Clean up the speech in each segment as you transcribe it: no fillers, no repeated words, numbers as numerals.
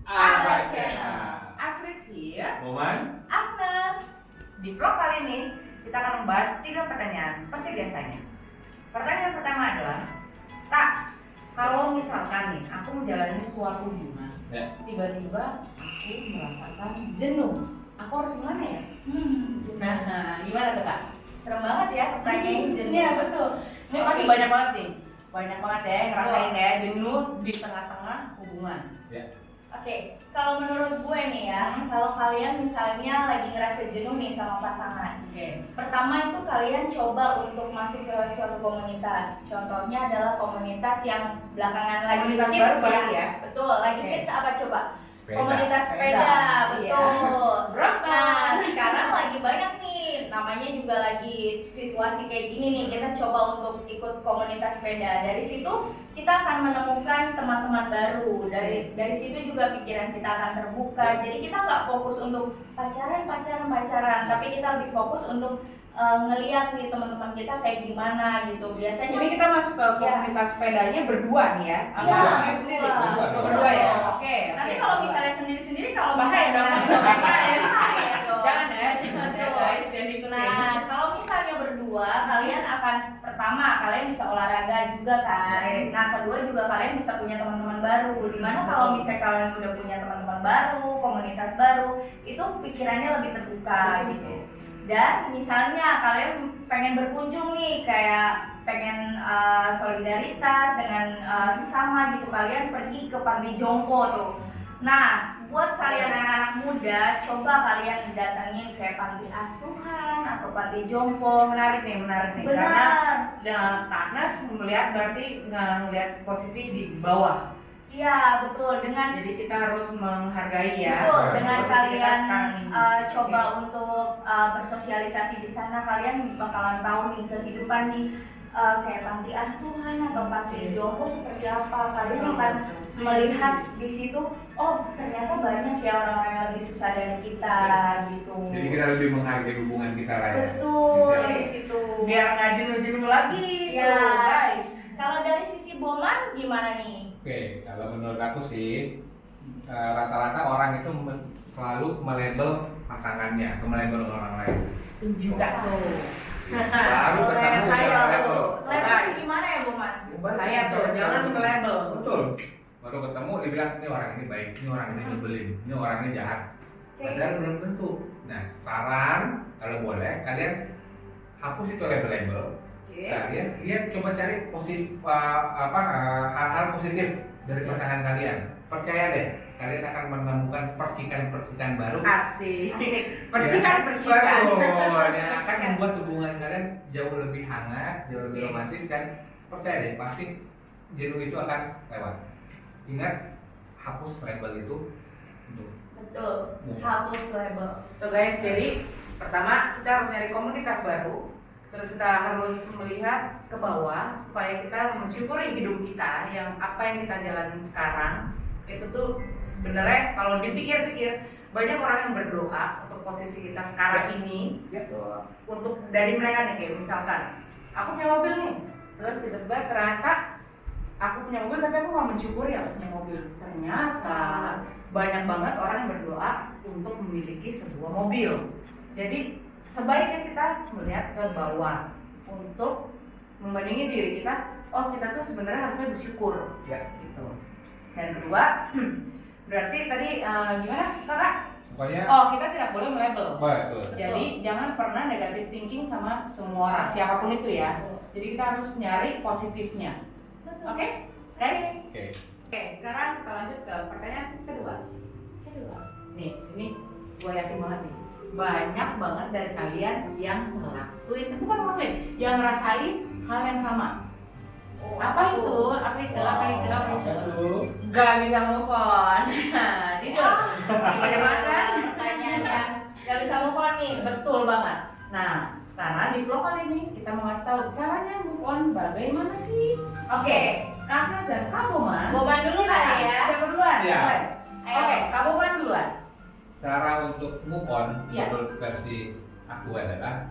Abah Channel. Astrid here. Momen. Agnes. Di vlog kali ini kita akan membahas 3 pertanyaan seperti biasanya. Pertanyaan pertama adalah, Kak, kalau misalkan nih aku menjalani suatu hubungan, tiba-tiba aku merasakan jenuh, aku harus gimana ya? Nah, gimana tuh Kak? Serem banget ya pertanyaan jenuh. Iya betul. Ini pasti banyak banget nih. Banyak banget ya yang ngerasain ya jenuh di tengah-tengah hubungan. Oke, kalau menurut gue nih ya, kalau kalian misalnya lagi ngerasa jenuh nih sama pasangan, pertama itu kalian coba untuk masuk ke suatu komunitas. Contohnya adalah komunitas yang belakangan lagi Komunitas hits baru ya? Betul, lagi hits apa coba? Sepeda. Komunitas sepeda, betul. Broken. Nah, sekarang lagi banyak nih, namanya juga lagi situasi kayak gini nih. Kita coba untuk ikut komunitas sepeda. Dari situ kita akan menemukan teman-teman baru. Dari situ juga pikiran kita akan terbuka. Jadi kita nggak fokus untuk pacaran, tapi kita lebih fokus untuk ngeliat nih teman-teman kita kayak gimana gitu. Biasanya Ini kita masuk ke komunitas sepedanya berdua nih ya? Apa Iya, sendiri-sendiri? berdua. Berdua ya? Oke. Nanti kalau misalnya sendiri-sendiri kalau bahaya dong. bahaya dong. Jangan ya guys, jangan ikutin. Nah, kalau misalnya berdua, kalian akan pertama kalian bisa olahraga juga kan. Nah, kedua juga kalian bisa punya teman-teman baru. Dimana kalau misalnya kalian udah punya teman-teman baru, komunitas baru, itu pikirannya lebih terbuka gitu. Dan misalnya kalian pengen berkunjung nih, kayak pengen solidaritas dengan sesama gitu, kalian pergi ke panti jompo tuh. Nah, buat kalian anak-anak muda, coba kalian datangin kayak panti asuhan atau panti jompo. Menarik nih. Karena Agnes melihat berarti ngelihat posisi di bawah. Iya, betul. Jadi kita harus menghargai ya. Betul, dengan posisi kita kalian sekarang ini. coba Oke. untuk bersosialisasi di sana, kalian bakalan tahu nih kehidupan nih kayak panti asuhan atau panti jompo seperti apa. Kalian akan melihat di situ, oh ternyata banyak ya orang-orang yang lebih susah dari kita gitu. Jadi kita lebih menghargai hubungan kita lah ya. Betul, Bisa. di situ. Biar nggak jenuh-jenuh lagi Ya. tuh, guys. Kalau dari sisi Boman gimana nih? Oke, kalau menurut aku sih rata-rata orang itu selalu melabel pasangannya atau melabel orang lain. Juga tuh. Baru ketemu Ayo, udah label. labelnya gimana ya Boman? Bahaya tuh, jangan melabel. Betul. Baru ketemu dibilang ini orang ini baik, ini orang ini nyebelin, ini orang ini jahat. Padahal belum tentu. Nah, saran kalau boleh kalian hapus itu label-label. Kalian lihat, coba cari posisi hal-hal positif dari pasangan kalian. Percaya deh, kalian akan menemukan percikan-percikan baru. Asik. Asik. Percikan. Betul, yang akan membuat hubungan kalian jauh lebih hangat, jauh lebih romantis, dan percaya deh pasti jenuh itu akan lewat. Ingat, hapus label itu untuk Betul, hapus label. So guys, jadi pertama kita harus nyari komunitas baru. Terus kita harus melihat ke bawah supaya kita mensyukuri hidup kita yang apa yang kita jalanin sekarang. Itu tuh sebenarnya kalau dipikir-pikir banyak orang yang berdoa untuk posisi kita sekarang ini. Untuk dari mereka nih, kayak misalkan aku punya mobil nih, terus tiba-tiba ternyata aku punya mobil tapi aku nggak mensyukuri aku punya mobil. Ternyata banyak banget orang yang berdoa untuk memiliki sebuah mobil. Jadi sebaiknya kita melihat ke bawah untuk membandingi diri kita. Oh, kita tuh sebenarnya harusnya bersyukur. Gitu. Dan kedua, berarti tadi gimana kakak? pokoknya. Oh, kita tidak boleh melabel. Betul. Jadi jangan pernah negatif thinking sama semua orang, siapapun itu ya. Jadi kita harus nyari positifnya. Oke, guys? Oke, sekarang kita lanjut ke pertanyaan kedua. Nih, ini gue yakin banget nih. Banyak banget dari kalian yang ngelakuin, bukan ngelakuin, yang ngerasain hal yang sama. Apa itu? Apa itu? Gak bisa move on. Nah, jujur. Bagaimana? Pertanyaannya gak bisa move on nih. Betul banget. Nah, sekarang di vlog kali ini kita mau ngasih tahu caranya move on bagaimana sih? Oke, Kak Agnes dan Kak Boman. Boman dulu kali ya. Siapa duluan? Siap. Oke, Kak Boman duluan. Cara untuk move on Iya. menurut versi aku adalah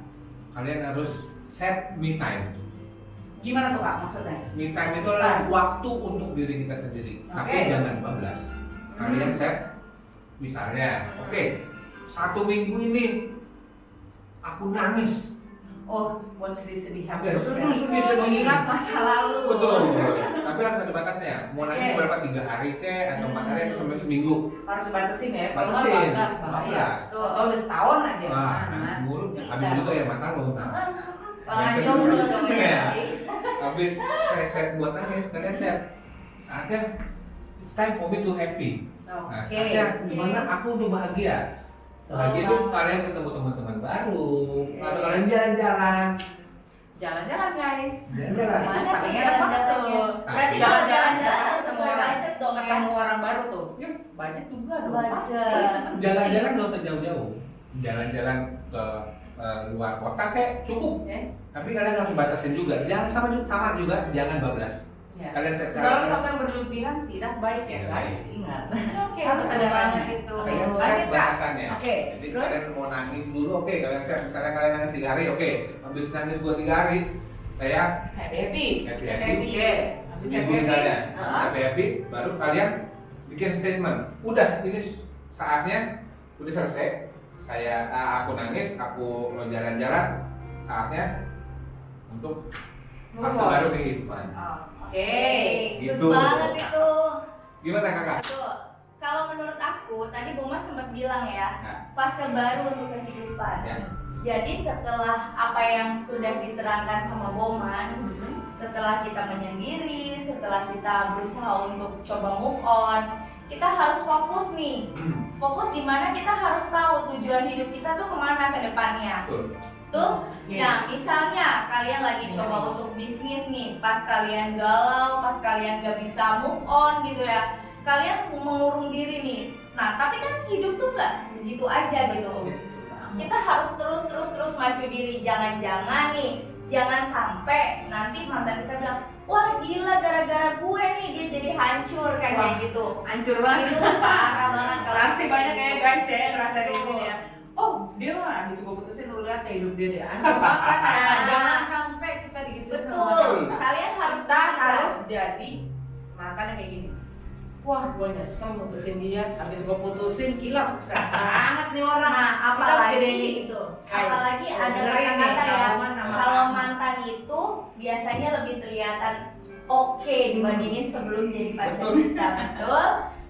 kalian harus set me time. Gimana tuh Kak maksudnya? Me time itu adalah waktu untuk diri kita sendiri, tapi Oke. jangan bablas. Kalian set, misalnya, oke, 1 minggu ini aku nangis. Oh, buat sedih-sedih Oke, harus ya. sedih-sedih. Mengingat masa lalu. Betul. Tapi harus ada batasnya. Mau nangis Oke. berapa 3 hari kek atau 4 hari atau sampai seminggu. Harus dibatasin ya. Kalau nggak Batasin. 14 bahaya. 14. Tuh, atau udah setahun aja. Wah, Mana? nangis mulu. Habis juga ya mata lo. Orang jomblo dong Iya. ya. Habis saya set buat nangis, kalian set. Saatnya it's time for me to happy. Nah, Oke. saatnya gimana aku udah bahagia. Bahagia itu kalian ketemu teman-teman baru atau kalian jalan-jalan. Jalan-jalan guys. Jalan-jalan. Mana tuh Paling enak banget tuh. jalan-jalannya? Berarti Tapi- kalau jalan-jalan Jalan-jalan sesuai sama budget dong ya. Ketemu orang baru tuh. Yuk. Budget juga dong. Budget. Pasti. Jalan-jalan gak usah jauh-jauh. Jalan-jalan ke luar kota kayak cukup. Ya. Tapi kalian harus batasin juga. Jangan sama juga jangan bablas. Ya. Kalian set Segala saran. sesuatu yang berlebihan tidak baik ya Tidak guys. baik. Ingat. Oke, Harus betul ada banget banyak. itu. Kalian Lanjut, set Kak. batasannya. Oke. Jadi Terus? kalian mau nangis dulu, oke. Kalian set. Misalnya kalian nangis 3 hari, oke. Habis nangis buat 3 hari, saya Happy. happy. Oke. Habis Ibu happy. kalian Heeh. happy, baru kalian bikin statement. Udah, ini saatnya udah selesai. Aku nangis, aku mau jalan-jalan. Saatnya untuk fase Move on. baru kehidupan. Oh, Oke, Gitu. good banget itu. Gimana kakak? Itu kalau menurut aku tadi Boman sempat bilang ya, Nah, fase baru untuk kehidupan. ya. Jadi setelah apa yang sudah diterangkan sama Boman, setelah kita menyendiri, setelah kita berusaha untuk coba move on, kita harus fokus nih. Fokus di mana kita harus tahu tujuan hidup kita tuh kemana ke depannya. Betul. Tuh. Iya. Nah, misalnya kalian lagi coba untuk bisnis nih, pas kalian galau, pas kalian gak bisa move on gitu ya, kalian mengurung diri nih. Nah, tapi kan hidup tuh gak begitu aja gitu. Kita harus terus maju diri. Jangan-jangan nih, jangan sampai nanti mantan kita bilang, wah gila gara-gara gue nih dia jadi hancur kayak Wah. gitu. Hancur banget. Itu parah banget kalau Masih banyak ya guys ya yang ngerasa di Betul. sini ya. Oh, dia mah habis gue putusin lu lihat ya hidup dia deh. Hancur banget ya. Nah. Jangan sampai kita digituin. Betul. Kalian harus Kita buktikan. harus jadi mantannya kayak gini. Wah, gue nyesel mutusin dia. Habis gue putusin, gila sukses banget nih orang. Nah, Kita harus apalagi jadi kayak gitu. Guys, apalagi ada dengerin nih, kata-kata ya, Kalauman sama kalau Mas. mantan itu biasanya lebih terlihat oke dibandingin sebelum jadi pacar Betul. kita, betul?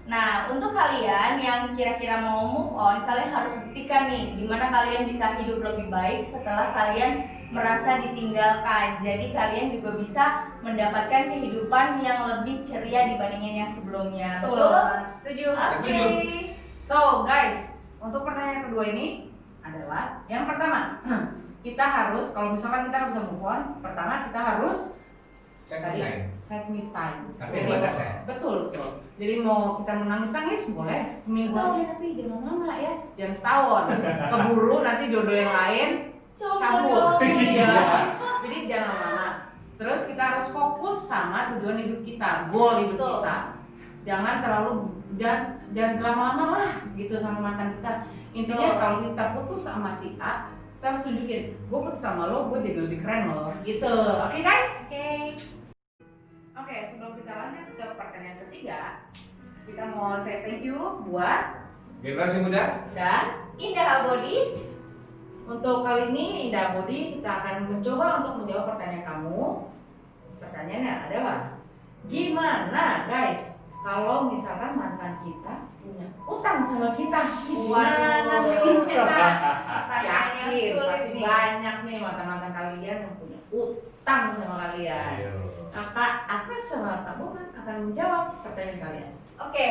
Nah, untuk kalian yang kira-kira mau move on, kalian harus buktikan nih dimana kalian bisa hidup lebih baik setelah kalian merasa ditinggalkan. Jadi kalian juga bisa mendapatkan kehidupan yang lebih ceria dibandingin yang sebelumnya, betul? Setuju. Oke. So guys, untuk pertanyaan kedua ini adalah yang pertama, kita harus kalau misalkan kita nggak bisa move on, pertama kita harus Set tadi time. set me time. Tapi Jadi, ada batas ya? Betul betul. Jadi mau kita menangis boleh seminggu Betul. aja tapi jangan lama ya, jangan setahun. Keburu nanti jodoh yang lain cabut. Iya. Jadi jangan lama. Terus kita harus fokus sama tujuan hidup kita, goal hidup Betul. kita. Jangan terlalu jangan lama-lama lah gitu sama mantan kita. Intinya Betul. kalau kita putus sama si A, kita harus tunjukin, gue putus sama lo, gue jadi lebih keren lo, gitu. Oke guys? Oke, sebelum kita lanjut ke pertanyaan ketiga, kita mau say thank you buat Generasi muda. dan Indah Abodi. untuk kali ini Indah Bodi kita akan mencoba untuk menjawab pertanyaan kamu. Pertanyaannya adalah gimana guys kalau misalkan mantan kita punya utang sama kita? Gimana nih? Pertanyaannya Yakin sulit pasti nih. banyak nih mantan-mantan kalian yang punya utang sama kalian. Aku sama kamu akan menjawab pertanyaan kalian. Oke,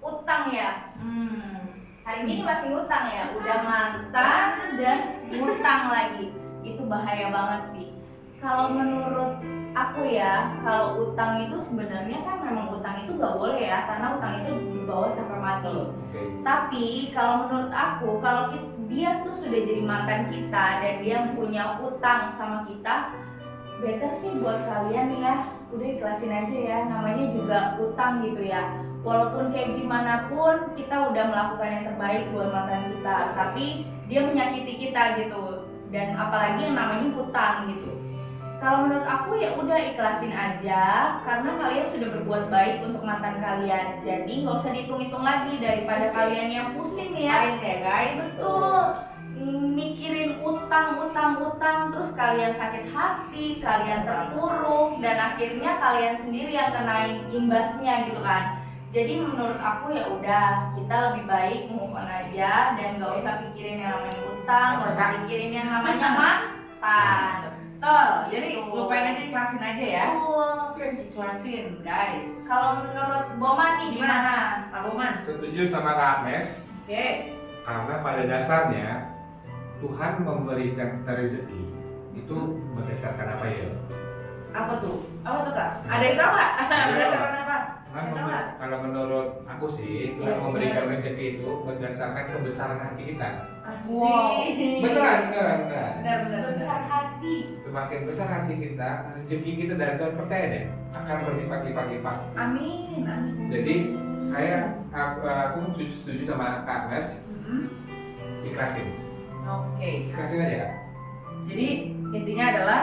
utang ya. Hari ini masih ngutang ya. Udah mantan dan ngutang lagi. Itu bahaya banget sih. Kalau menurut aku ya, kalau utang itu sebenarnya kan memang utang itu nggak boleh ya, karena utang itu dibawa sampai mati. Oke. Tapi kalau menurut aku, kalau dia tuh sudah jadi mantan kita dan dia punya utang sama kita, better sih buat kalian ya, udah ikhlasin aja ya, namanya juga utang gitu ya. Walaupun kayak gimana pun kita udah melakukan yang terbaik buat mantan kita, tapi dia menyakiti kita gitu. Dan apalagi yang namanya hutang gitu. Kalau menurut aku ya udah ikhlasin aja, karena kalian sudah berbuat baik untuk mantan kalian. Jadi nggak usah dihitung-hitung lagi daripada kalian yang pusing ya. Lain ya guys. Betul. Mikirin utang, terus kalian sakit hati, kalian terpuruk, dan akhirnya kalian sendiri yang kenain imbasnya gitu kan. Jadi menurut aku ya udah, kita lebih baik move on aja dan nggak usah pikirin yang namanya utang, nggak usah pikirin yang namanya mantan. Betul. Jadi Gitu. lupain aja, ikhlasin aja ya. Betul. Ikhlasin, guys. Kalau menurut Boman nih gimana? Pak Boman. Setuju sama Kak Agnes, Oke. karena pada dasarnya Tuhan memberikan kita rezeki itu berdasarkan apa ya? Apa tuh? Apa tuh Kak? Ada yang tahu nggak? Berdasarkan apa? Tuhan Ada nggak? kalau menurut aku sih Tuhan Ya, memberikan rezeki itu berdasarkan kebesaran hati kita. Asik. Wow. Beneran. Benar. Besar hati. Semakin besar hati kita, rezeki kita dari Tuhan, percaya deh akan berlipat-lipat. Amin. Amin. Jadi aku setuju sama Kak Agnes, ikhlasin. Oke. Ikhlasin aja Kak. Jadi intinya adalah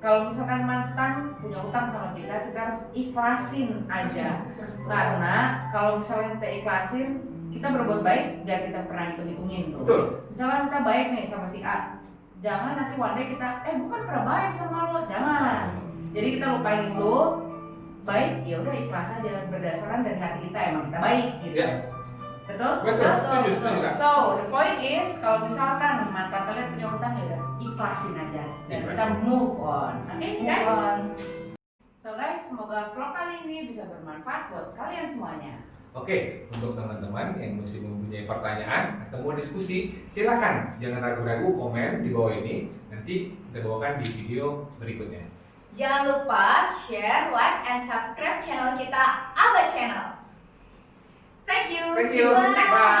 kalau misalkan mantan punya utang sama kita harus ikhlasin aja. Karena kalau misalnya kita ikhlasin, kita berbuat baik, jangan kita pernah hitung-hitungin tuh. Betul. Misalkan kita baik nih sama si A, jangan nanti one day kita, bukan pernah baik sama lo, jangan. Jadi kita lupain itu, baik, ya udah ikhlas aja berdasarkan dari hati kita emang kita baik gitu. Ya. Betul? Betul, setuju Kak. So, the point is kalau misalkan mantan kalian punya utang ya udah ikhlasin aja dan kita Ikhlasin. move on. Oke, guys. Move on. So guys, semoga vlog kali ini bisa bermanfaat buat kalian semuanya. Oke, untuk teman-teman yang masih mempunyai pertanyaan atau mau diskusi, silakan jangan ragu-ragu komen di bawah ini. Nanti kita bawakan di video berikutnya. Jangan lupa share, like, and subscribe channel kita, Aba Channel. Thank you. Thank See you you. next Bye.